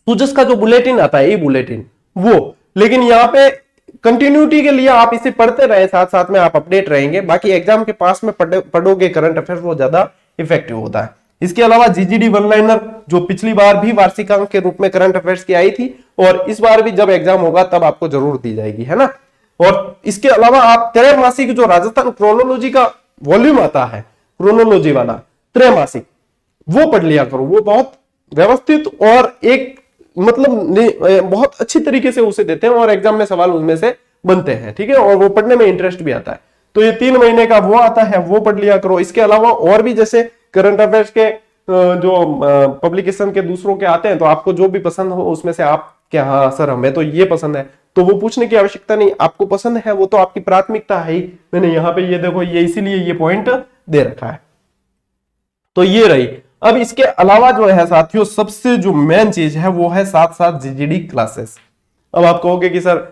सूजस का जो बुलेटिन आता है, ई बुलेटिन, वो, लेकिन यहाँ पे कंटिन्यूटी के लिए आप इसे पढ़ते रहे, साथ साथ में आप अपडेट रहेंगे। बाकी एग्जाम के पास में पढ़ोगे करंट अफेयर्स, वो ज्यादा इफेक्टिव होता है। इसके अलावा GGD वन लाइनर, जो पिछली बार भी वार्षिकांक के रूप में करंट अफेयर्स की आई थी, और इस बार भी जब एग्जाम होगा तब आपको जरूर दी जाएगी, है ना। और इसके अलावा आप त्रैमासिक, जो राजस्थान क्रोनोलॉजी का वॉल्यूम आता है, क्रोनोलॉजी वाला त्रैमासिक, वो पढ़ लिया करो। वो बहुत व्यवस्थित और एक मतलब बहुत अच्छी तरीके से उसे देते हैं और एग्जाम में सवाल उनमें से बनते हैं। ठीक है, और वो पढ़ने में इंटरेस्ट भी आता है। तो ये 3 महीने का वो आता है, वो पढ़ लिया करो। इसके अलावा और भी जैसे करंट अफेयर्स के जो पब्लिकेशन के दूसरों के आते हैं, तो आपको जो भी पसंद हो उसमें से आप, क्या हाँ सर हमें तो ये पसंद है, तो वो पूछने की आवश्यकता नहीं, आपको पसंद है वो तो आपकी प्राथमिकता है ही। मैंने यहाँ पे ये देखो, ये इसीलिए ये पॉइंट दे रखा है। तो ये रही। अब इसके अलावा जो है साथियों, सबसे जो मेन चीज है वो है साथ साथ GGD क्लासेस। अब आप कहोगे कि सर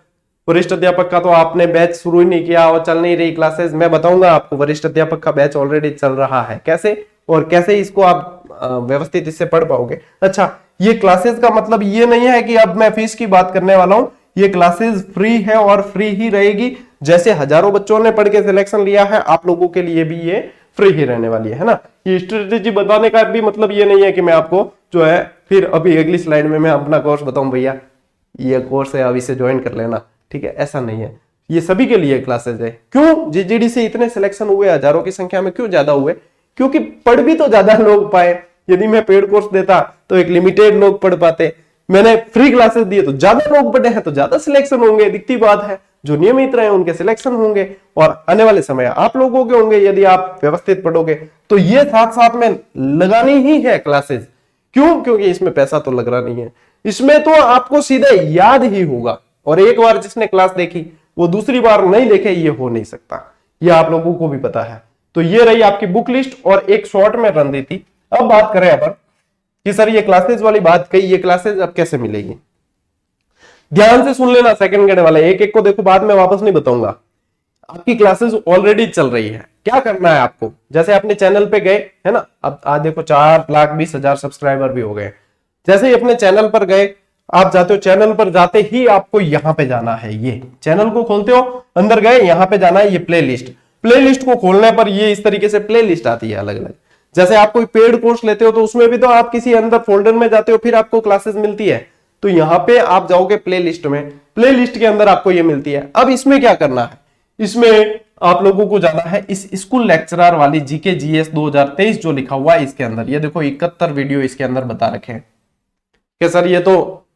वरिष्ठ अध्यापक का तो आपने बैच शुरू ही नहीं किया और चल नहीं रही क्लासेस। मैं बताऊंगा आपको, वरिष्ठ अध्यापक का बैच ऑलरेडी चल रहा है, कैसे और कैसे इसको आप व्यवस्थित इससे पढ़ पाओगे। अच्छा, ये क्लासेस का मतलब ये नहीं है कि अब मैं फीस की बात करने वाला हूं। ये क्लासेस फ्री है और फ्री ही रहेगी। जैसे हजारों बच्चों ने पढ़ के सिलेक्शन लिया है, आप लोगों के लिए भी ये फ्री ही रहने वाली है ना। ये स्ट्रेटेजी बताने का भी मतलब ये नहीं है कि मैं आपको जो है फिर अभी अगली स्लाइड में मैं अपना कोर्स बताऊं, भैया ये कोर्स है अब इसे ज्वाइन कर लेना, ठीक है, ऐसा नहीं है। ये सभी के लिए क्लासेस है। क्यों GGD से इतने सिलेक्शन हुए, हजारों की संख्या में क्यों ज्यादा हुए? क्योंकि पढ़ भी तो ज्यादा लोग पाए। यदि मैं पेड कोर्स देता तो एक लिमिटेड लोग पढ़ पाते, मैंने फ्री क्लासेस दिए तो ज्यादा लोग पढ़े हैं तो ज्यादा सिलेक्शन होंगे, दिखती बात है। जो नियमित रहे उनके सिलेक्शन होंगे और आने वाले समय आप लोगों के होंगे यदि आप व्यवस्थित पढ़ोगे। तो ये साथ साथ में लगानी ही है क्लासेस। क्यों? क्योंकि इसमें पैसा तो लग रहा नहीं है, इसमें तो आपको सीधे याद ही होगा। और एक बार जिसने क्लास देखी वो दूसरी बार नहीं देखे, ये हो नहीं सकता, ये आप लोगों को भी पता है। तो ये रही आपकी बुक लिस्ट और एक शॉर्ट में रणनीति। अब बात करें अपन कि सर ये क्लासेस वाली बात कही, ये क्लासेस अब कैसे मिलेगी? ध्यान से सुन लेना सेकंड ग्रेड वाले, एक एक को देखो, बाद में वापस नहीं बताऊंगा। आपकी क्लासेस ऑलरेडी चल रही है। क्या करना है आपको, जैसे अपने चैनल पे गए है ना, अब आज देखो 4,20,000 सब्सक्राइबर भी हो गए। जैसे ही अपने चैनल पर गए, आप जाते हो, चैनल पर जाते ही आपको यहां पे जाना है। ये चैनल को खोलते हो, अंदर गए, यहां पे जाना है, ये प्लेलिस्ट। प्लेलिस्ट को खोलने पर ये इस तरीके से प्लेलिस्ट आती है अलग अलग। जैसे आप कोई पेड कोर्स लेते हो तो उसमें भी तो आप किसी अंदर फोल्डर में जाते हो, फिर आपको क्लासेस मिलती है। तो यहाँ पे आप जाओगे प्ले लिस्ट में, प्ले लिस्ट के अंदर आपको ये मिलती है। अब इसमें क्या करना है, इसमें आप लोगों को जाना है इस स्कूल लेक्चरर वाली जीके जीएस 2023 जो लिखा हुआ है इसके अंदर। ये देखो 71 वीडियो इसके अंदर बता रखे हैं कि सर ये तो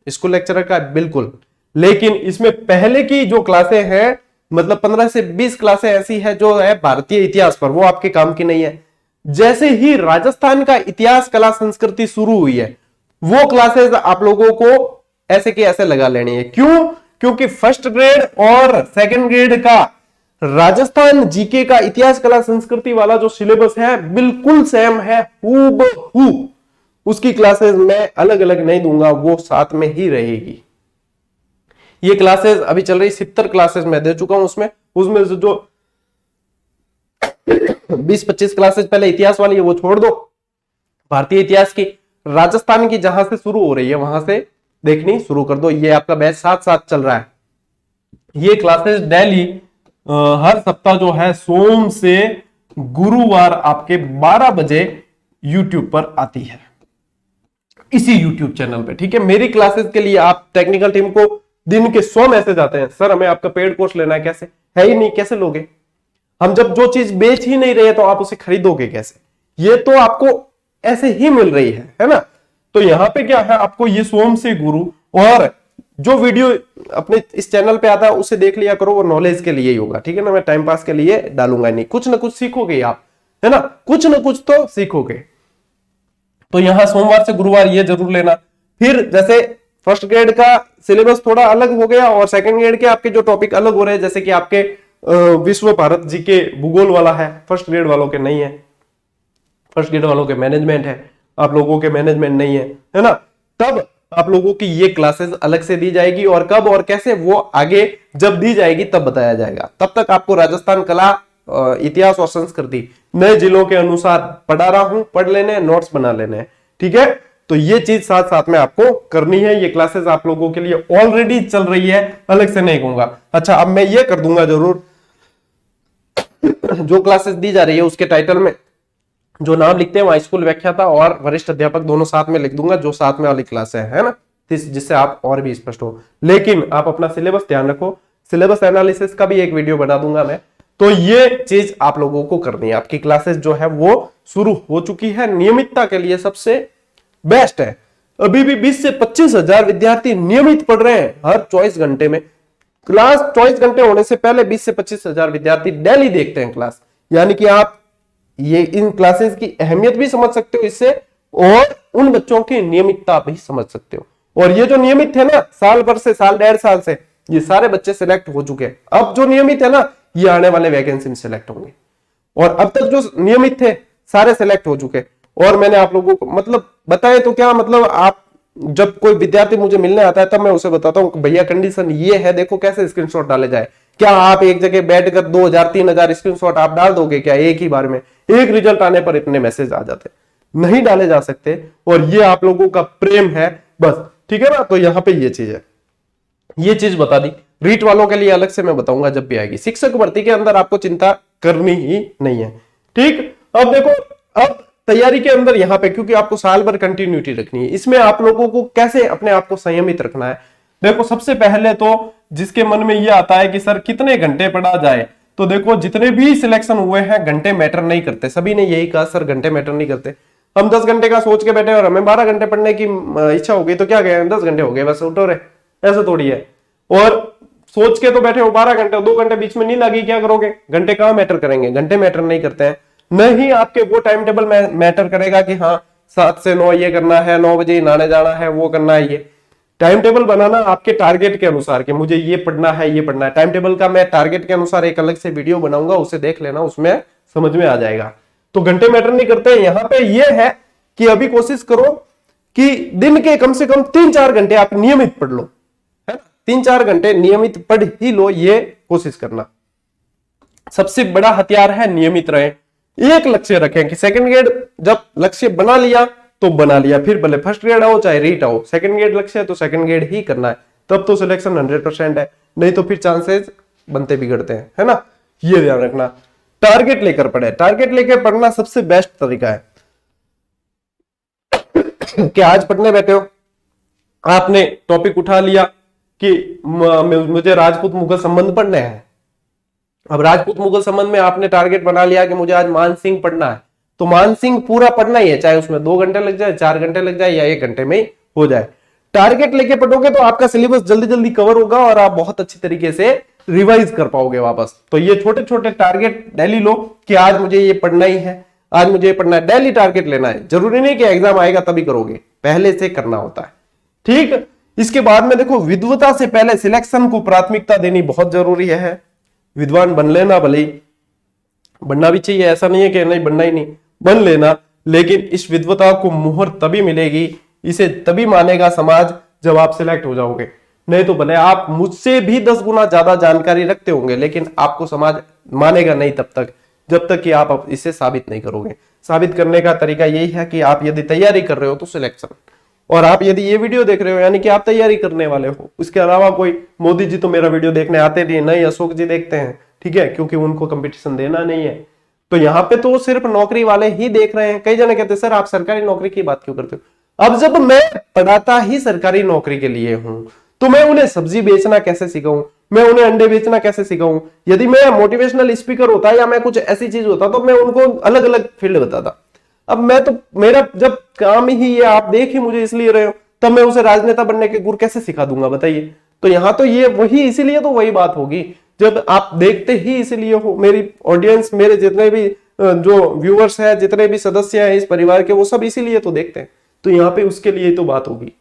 स्कूल लेक्चरर का बिल्कुल, लेकिन इसमें पहले की जो क्लासें हैं, मतलब 15 से 20 क्लासें ऐसी है जो है भारतीय इतिहास पर, वो आपके काम की नहीं है। जैसे ही राजस्थान का इतिहास कला संस्कृति शुरू हुई है, वो क्लासेस आप लोगों को ऐसे की ऐसे लगा लेनी है। क्यों? क्योंकि फर्स्ट ग्रेड और सेकंड ग्रेड का राजस्थान जीके का इतिहास कला संस्कृति वाला जो सिलेबस है बिल्कुल सेम है, हूबहू। उसकी क्लासेस मैं अलग अलग नहीं दूंगा, वो साथ में ही रहेगी। ये क्लासेस अभी चल रही 70 क्लासेस मैं दे चुका हूं, उसमें से जो 20-25 क्लासेस पहले इतिहास वाली है वो छोड़ दो, भारतीय इतिहास की राजस्थान की जहां से शुरू हो रही है वहां से देखनी शुरू कर दो। ये आपका बैच साथ साथ चल रहा है। ये क्लासेस डेली हर सप्ताह जो है सोम से गुरुवार आपके 12 बजे यूट्यूब पर आती है, इसी यूट्यूब चैनल पे। ठीक है, मेरी क्लासेस के लिए आप टेक्निकल टीम को दिन के 100 मैसेज आते हैं, सर हमें आपका पेड कोर्स लेना है, कैसे है ही नहीं, कैसे लोगे? हम जब जो चीज बेच ही नहीं रहे तो आप उसे खरीदोगे कैसे? ये तो आपको ऐसे ही मिल रही है ना? तो यहां पे क्या है, आपको ये सोम से गुरु, और जो वीडियो अपने इस चैनल पे आता है उसे देख लिया करो, वो नॉलेज के लिए ही होगा। ठीक है ना, मैं टाइम पास के लिए डालूंगा नहीं, कुछ ना कुछ सीखोगे आप, है ना, कुछ ना कुछ तो सीखोगे। तो यहां सोमवार से गुरुवार ये जरूर लेना। फिर जैसे फर्स्ट ग्रेड का सिलेबस थोड़ा अलग हो गया और सेकंड ग्रेड के आपके जो टॉपिक अलग हो रहे हैं, जैसे कि आपके विश्व भारत जी के भूगोल वाला है, फर्स्ट ग्रेड वालों के नहीं है। फर्स्ट ग्रेड वालों के मैनेजमेंट है, आप लोगों के मैनेजमेंट नहीं है ना? तब आप लोगों की ये क्लासेस अलग से दी जाएगी, और कब और कैसे वो आगे जब दी जाएगी तब बताया जाएगा। तब तक आपको राजस्थान कला, इतिहास और संस्कृति नए जिलों के अनुसार पढ़ा रहा हूं, पढ़ लेने, नोट्स बना लेने। ठीक है, तो ये चीज साथ साथ में आपको करनी है। ये क्लासेस आप लोगों के लिए ऑलरेडी चल रही है, अलग से नहीं कहूंगा। अच्छा, अब मैं ये कर दूंगा जरूर, जो क्लासेस दी जा रही है उसके टाइटल में जो नाम लिखते हैं वहां स्कूल व्याख्याता और वरिष्ठ अध्यापक दोनों साथ में लिख दूंगा, जो साथ में वाली क्लास है ना, जिससे आप और भी स्पष्ट हो। लेकिन आप अपना सिलेबस ध्यान रखो, सिलेबस एनालिसिस का भी एक वीडियो बना दूंगा मैं। तो ये चीज आप लोगों को करनी है। आपकी क्लासेस जो है वो शुरू हो चुकी है, नियमितता के लिए सबसे बेस्ट है। अभी भी 20 से 25 हजार विद्यार्थी नियमित पढ़ रहे हैं हर 24 घंटे में। क्लास 24 घंटे होने से पहले 20 से 25 हजार विद्यार्थी डेली देखते हैं क्लास। यानी कि आप ये इन क्लासेस की अहमियत भी समझ सकते हो इससे, और उन बच्चों की नियमितता भी समझ सकते हो। और ये जो नियमित थे ना, साल भर से, साल 1.5 साल से, ये सारे बच्चे सिलेक्ट हो चुके हैं। अब जो नियमित है ना, ये आने वाले वैकेंसी में सिलेक्ट होंगे। और अब तक जो नियमित थे सारे सिलेक्ट हो चुके। और मैंने आप लोगों को मतलब बताए तो क्या, मतलब आप जब कोई विद्यार्थी मुझे मिलने आता है तब मैं उसे बताता हूँ भैया कंडीशन ये है, देखो कैसे स्क्रीनशॉट डाले जाए। क्या आप एक जगह बैठकर 2000-3000 स्क्रीनशॉट आप डाल दोगे क्या एक ही बार में? एक रिजल्ट आने पर इतने मैसेज आ जाते, नहीं डाले जा सकते। और ये आप लोगों का प्रेम है बस। ठीक है ना, तो यहाँ पे ये चीज है, ये चीज बता दी। रीट वालों के लिए अलग से मैं बताऊंगा जब भी आएगी। शिक्षक भर्ती के अंदर आपको चिंता करनी ही नहीं है। ठीक, अब देखो, अब तैयारी के अंदर यहाँ पे, क्योंकि आपको साल भर कंटिन्यूटी रखनी है, इसमें आप लोगों को कैसे अपने आप को संयमित रखना है। देखो, सबसे पहले तो जिसके मन में ये आता है कि सर कितने घंटे पढ़ा जाए, तो देखो जितने भी सिलेक्शन हुए हैं घंटे मैटर नहीं करते। सभी ने यही कहा सर घंटे मैटर नहीं करते। हम 10 घंटे का सोच के बैठे और हमें 12 घंटे पढ़ने की इच्छा हो गई तो क्या गए, 10 घंटे हो गए बस, उठो रे, ऐसा थोड़ी है। और सोच के तो बैठे हो 12 घंटे, 2 घंटे बीच में नींद आ गई, क्या करोगे? घंटे कहां मैटर करेंगे? घंटे मैटर नहीं करते हैं। नहीं आपके वो टाइम टेबल मैटर करेगा कि हाँ 7 से 9 ये करना है, 9 बजे नहाने जाना है, वो करना है। ये टाइम टेबल बनाना आपके टारगेट के अनुसार कि मुझे ये पढ़ना है, ये पढ़ना है। टाइम टेबल का मैं टारगेट के अनुसार एक अलग से वीडियो बनाऊंगा, उसे देख लेना, उसमें समझ में आ जाएगा। तो घंटे मैटर नहीं करते। यहाँ पे ये है कि अभी कोशिश करो कि दिन के कम से कम 3-4 घंटे आप नियमित पढ़ लो, है ना, 3-4 घंटे नियमित पढ़ ही लो, ये कोशिश करना। सबसे बड़ा हथियार है नियमित रहे। एक लक्ष्य रखें कि सेकंड ग्रेड जब लक्ष्य बना लिया तो बना लिया, फिर भले फर्स्ट ग्रेड आओ चाहे रीट आओ, सेकंड ग्रेड लक्ष्य है तो सेकंड ग्रेड ही करना है, तब तो सिलेक्शन 100% है। नहीं तो फिर चांसेस बनते बिगड़ते हैं, है ना, ये ध्यान रखना। टारगेट लेकर पढ़े, टारगेट लेकर पढ़ना सबसे बेस्ट तरीका है। कि आज पढ़ने बैठे हो, आपने टॉपिक उठा लिया कि मुझे राजपूत मुगल संबंध पढ़ने हैं। अब राजपूत मुगल संबंध में आपने टारगेट बना लिया कि मुझे आज मान सिंह पढ़ना है, तो मान सिंह पूरा पढ़ना ही है, चाहे उसमें 2 घंटे लग जाए, 4 घंटे लग जाए या 1 घंटे में ही हो जाए। टारगेट लेके पढ़ोगे तो आपका सिलेबस जल्दी जल्दी कवर होगा और आप बहुत अच्छी तरीके से रिवाइज कर पाओगे वापस। तो ये छोटे छोटे टारगेट डेली लो कि आज मुझे ये पढ़ना ही है, आज मुझे ये पढ़ना है, डेली टारगेट लेना है। जरूरी नहीं कि एग्जाम आएगा तभी करोगे, पहले से करना होता है, ठीक। इसके बाद में देखो, विद्वता से पहले सिलेक्शन को प्राथमिकता देनी बहुत जरूरी है। विद्वान बन लेना, भले ही बनना भी चाहिए, ऐसा नहीं है कि नहीं बनना ही नहीं, बन लेना, लेकिन इस विद्वता को मुहर तभी मिलेगी, इसे तभी मानेगा समाज जब आप सिलेक्ट हो जाओगे। नहीं तो भले आप मुझसे भी 10 गुना ज्यादा जानकारी रखते होंगे, लेकिन आपको समाज मानेगा नहीं तब तक, जब तक कि आप इसे साबित नहीं करोगे। साबित करने का तरीका यही है कि आप यदि तैयारी कर रहे हो तो सिलेक्शन, और आप यदि ये वीडियो देख रहे हो यानी कि आप तैयारी करने वाले हो। उसके अलावा कोई मोदी जी तो मेरा वीडियो देखने आते नहीं, अशोक जी देखते हैं, ठीक है, क्योंकि उनको कंपटीशन देना नहीं है। तो यहाँ पे तो सिर्फ नौकरी वाले ही देख रहे हैं। कई जने कहते हैं सर आप सरकारी नौकरी की बात क्यों करते हो। अब जब मैं पढ़ाता ही सरकारी नौकरी के लिए हूं, तो मैं उन्हें सब्जी बेचना कैसे सिखाऊं, मैं उन्हें अंडे बेचना कैसे सिखाऊं। यदि मैं मोटिवेशनल स्पीकर होता या मैं कुछ ऐसी चीज होता तो मैं उनको अलग अलग फील्ड बताता। अब मैं तो, मेरा जब काम ही है, आप देख ही मुझे इसलिए रहे हो, तब मैं उसे राजनेता बनने के गुर कैसे सिखा दूंगा बताइए। तो यहाँ तो ये वही, इसीलिए तो वही बात होगी, जब आप देखते ही इसलिए हो। मेरी ऑडियंस, मेरे जितने भी जो व्यूअर्स हैं, जितने भी सदस्य हैं इस परिवार के, वो सब इसीलिए तो देखते हैं। तो यहाँ पे उसके लिए तो बात होगी।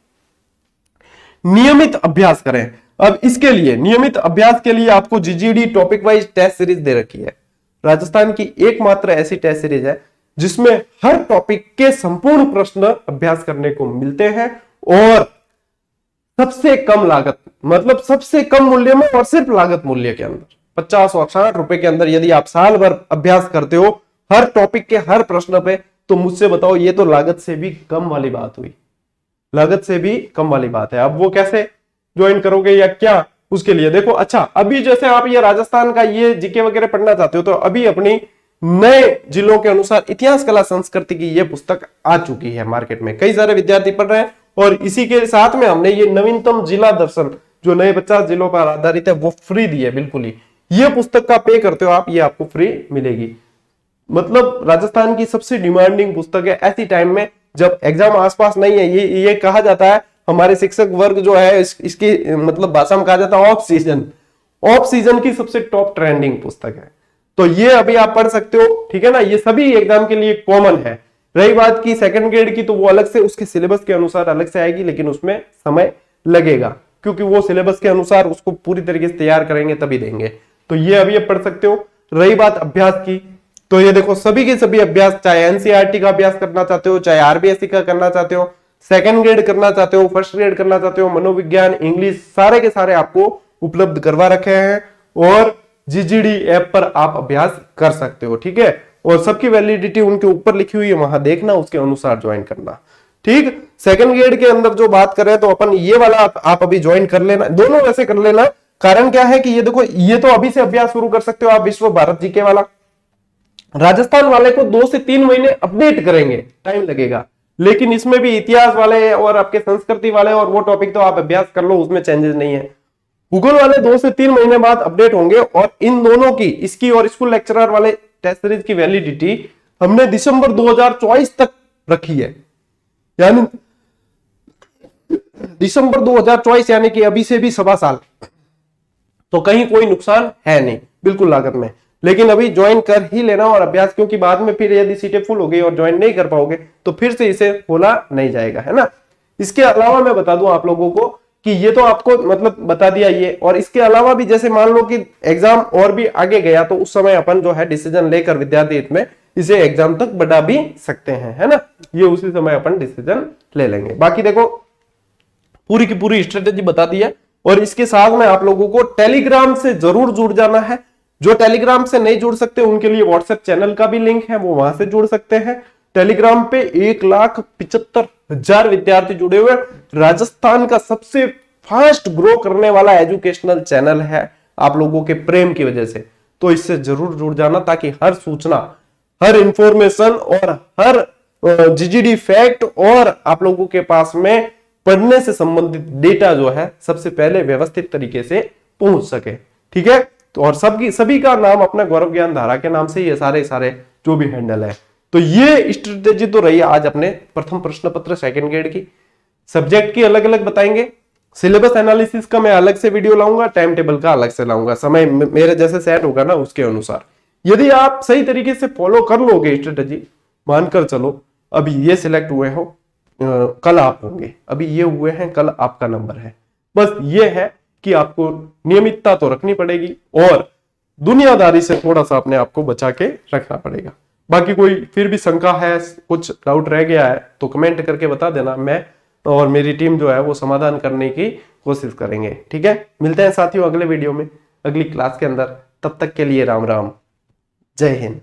नियमित अभ्यास करें। अब इसके लिए, नियमित अभ्यास के लिए आपको जीजीडी टॉपिक वाइज टेस्ट सीरीज दे रखी है। राजस्थान की एकमात्र ऐसी टेस्ट सीरीज है जिसमें हर टॉपिक के संपूर्ण प्रश्न अभ्यास करने को मिलते हैं, और सबसे कम लागत, मतलब सबसे कम मूल्य में और सिर्फ लागत मूल्य के अंदर 50 और 60 रुपए के अंदर यदि आप साल भर अभ्यास करते हो हर टॉपिक के हर प्रश्न पे, तो मुझसे बताओ, ये तो लागत से भी कम वाली बात हुई, लागत से भी कम वाली बात है। अब वो कैसे ज्वाइन करोगे या क्या, उसके लिए देखो। अच्छा, अभी जैसे आप ये राजस्थान का ये जीके वगैरह पढ़ना चाहते हो, तो अभी अपनी नए जिलों के अनुसार इतिहास कला संस्कृति की ये पुस्तक आ चुकी है मार्केट में, कई सारे विद्यार्थी पढ़ रहे हैं। और इसी के साथ में हमने ये नवीनतम जिला दर्शन जो नए 50 जिलों पर आधारित है वो फ्री दी है, बिल्कुल ही। ये पुस्तक का पे करते हो आप, ये आपको फ्री मिलेगी। मतलब राजस्थान की सबसे डिमांडिंग पुस्तक है ऐसी टाइम में जब एग्जाम आसपास नहीं है। ये कहा जाता है, हमारे शिक्षक वर्ग जो है इसकी मतलब भाषा में कहा जाता है ऑफ सीजन की सबसे टॉप ट्रेंडिंग पुस्तक है। तो ये अभी आप पढ़ सकते हो, ठीक है ना। ये सभी एग्जाम के लिए कॉमन है। रही बात की सेकंड ग्रेड की, तो वो अलग से उसके सिलेबस के अनुसार अलग से आएगी, लेकिन उसमें समय लगेगा, क्योंकि वो सिलेबस के अनुसार उसको पूरी तरीके से तैयार करेंगे तभी देंगे। तो ये अभी आप पढ़ सकते हो। रही बात अभ्यास की, तो ये देखो सभी के सभी अभ्यास, चाहे एनसीईआरटी का अभ्यास करना चाहते हो, चाहे आरबीएससी का करना चाहते हो, सेकंड ग्रेड करना चाहते हो, फर्स्ट ग्रेड करना चाहते हो, मनोविज्ञान, इंग्लिश, सारे के सारे आपको उपलब्ध करवा रखे हैं। और जीजीडी ऐप पर आप अभ्यास कर सकते हो, ठीक है। और सबकी वैलिडिटी उनके ऊपर लिखी हुई है, वहां देखना, उसके अनुसार ज्वाइन करना, ठीक। सेकंड ग्रेड के अंदर जो बात कर रहे हैं, तो अपन ये वाला आप अभी ज्वाइन कर लेना, दोनों वैसे कर लेना। कारण क्या है कि ये देखो, ये तो अभी से अभ्यास शुरू कर सकते हो आप। विश्व भारत जीके वाला, राजस्थान वाले को 2 से 3 महीने अपडेट करेंगे, टाइम लगेगा। लेकिन इसमें भी इतिहास वाले और आपके संस्कृति वाले और वो टॉपिक तो आप अभ्यास कर लो, उसमें चेंजेस नहीं है। भूगोल वाले 2 से 3 महीने बाद अपडेट होंगे। और इन दोनों की, इसकी और स्कूल लेक्चरर वाले टेस्ट सीरीज की वैलिडिटी हमने दिसंबर 2024 तक रखी है, यानी दिसंबर 2024, यानी कि अभी से भी 1.25 साल। तो कहीं कोई नुकसान है नहीं, बिल्कुल लागत में। लेकिन अभी ज्वाइन कर ही लेना और अभ्यास, क्योंकि बाद में फिर यदि सीटें फुल हो गई और ज्वाइन नहीं कर पाओगे तो फिर से इसे खोला नहीं जाएगा, है ना। इसके अलावा मैं बता दूं आप लोगों को कि ये तो आपको मतलब बता दिया ये, और इसके अलावा भी जैसे मान लो कि एग्जाम और भी आगे गया, तो उस समय अपन जो है डिसीजन लेकर विद्यार्थी हित में इसे एग्जाम तक बढ़ा भी सकते हैं, है ना। ये उसी समय अपन डिसीजन ले लेंगे। बाकी देखो, पूरी की पूरी स्ट्रेटेजी बता दी है। और इसके साथ में आप लोगों को टेलीग्राम से जरूर जुड़ जाना है। जो टेलीग्राम से नहीं जुड़ सकते उनके लिए व्हाट्सएप चैनल का भी लिंक है, वो वहां से जुड़ सकते हैं। टेलीग्राम पे 1,75,000 विद्यार्थी जुड़े हुए। राजस्थान का सबसे फास्ट ग्रो करने वाला एजुकेशनल चैनल है, आप लोगों के प्रेम की वजह से। तो इससे जरूर जुड़ जाना, ताकि हर सूचना, हर इंफॉर्मेशन और हर जीजीडी फैक्ट और आप लोगों के पास में पढ़ने से संबंधित डेटा जो है सबसे पहले व्यवस्थित तरीके से पहुंच सके। ठीक है, तो और सभी का नाम अपना गौरव ज्ञान धारा के नाम से ये सारे जो भी हैंडल है। तो ये स्ट्रेटेजी तो रही आज अपने प्रथम प्रश्न पत्र सेकंड ग्रेड की। सब्जेक्ट की अलग अलग बताएंगे, सिलेबस एनालिसिस का मैं अलग से वीडियो लाऊंगा, टाइम टेबल का अलग से लाऊंगा, समय मेरे जैसे सेट होगा ना उसके अनुसार। यदि आप सही तरीके से फॉलो कर लोगे स्ट्रेटेजी, मानकर चलो अभी ये सिलेक्ट हुए हो, कल आप होंगे, अभी ये हुए हैं, कल आपका नंबर है। बस ये है कि आपको नियमितता तो रखनी पड़ेगी और दुनियादारी से थोड़ा सा अपने आप को बचा के रखना पड़ेगा। बाकी कोई फिर भी शंका है, कुछ डाउट रह गया है तो कमेंट करके बता देना, मैं और मेरी टीम जो है वो समाधान करने की कोशिश करेंगे। ठीक है, मिलते हैं साथियों अगले वीडियो में, अगली क्लास के अंदर। तब तक के लिए राम राम, जय हिंद।